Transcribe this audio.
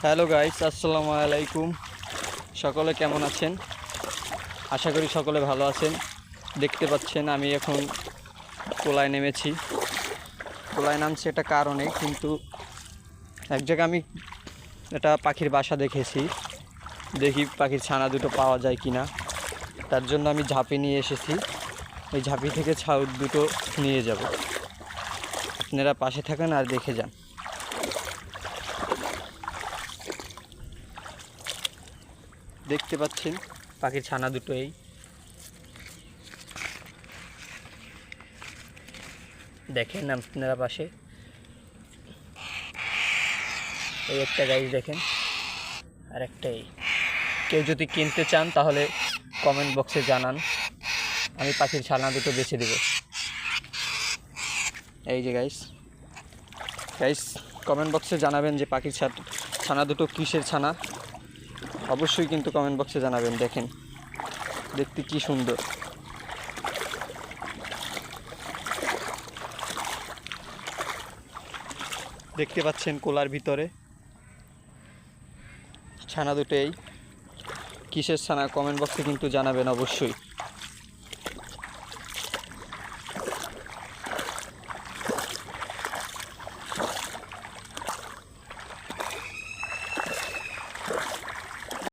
Hello guys, আসসালামু আলাইকুম। সকলে কেমন আছেন? আশা করি সকলে ভালো আছেন। দেখতে পাচ্ছেন আমি এখন কোলায় নেমেছি। কোলায় নামছি একটা কারণে, কিন্তু এক জায়গায় আমি একটা পাখির বাসা দেখেছি। দেখি পাখির ছানা দুটো পাওয়া যায় কি না। তার জন্য আমি ঝাঁপি নিয়ে এসেছি। এই ঝাঁপি থেকে ছাউ দুটো নিয়ে যাব। আপনারা পাশে থাকেন আর দেখে যান। দেখতে পাচ্ছেন পাখির ছানা দুটো এই দেখেন আপনারা পাশে। এই একটা গাইস দেখেন, আর একটা এই। কেউ যদি কিনতে চান তাহলে কমেন্ট বক্সে জানান, আমি পাখির ছানা দুটো বেছে দেব। এই যে গাইস গাইস কমেন্ট বক্সে জানাবেন যে পাখির ছানা দুটো কিসের ছানা। অবশ্যই কিন্তু কমেন্ট বক্সে জানাবেন। দেখেন দেখতে কি সুন্দর। দেখতে পাচ্ছেন কোলার ভিতরে ছানা দুটো এই কিসের ছানা, কমেন্ট বক্সে কিন্তু জানাবেন অবশ্যই।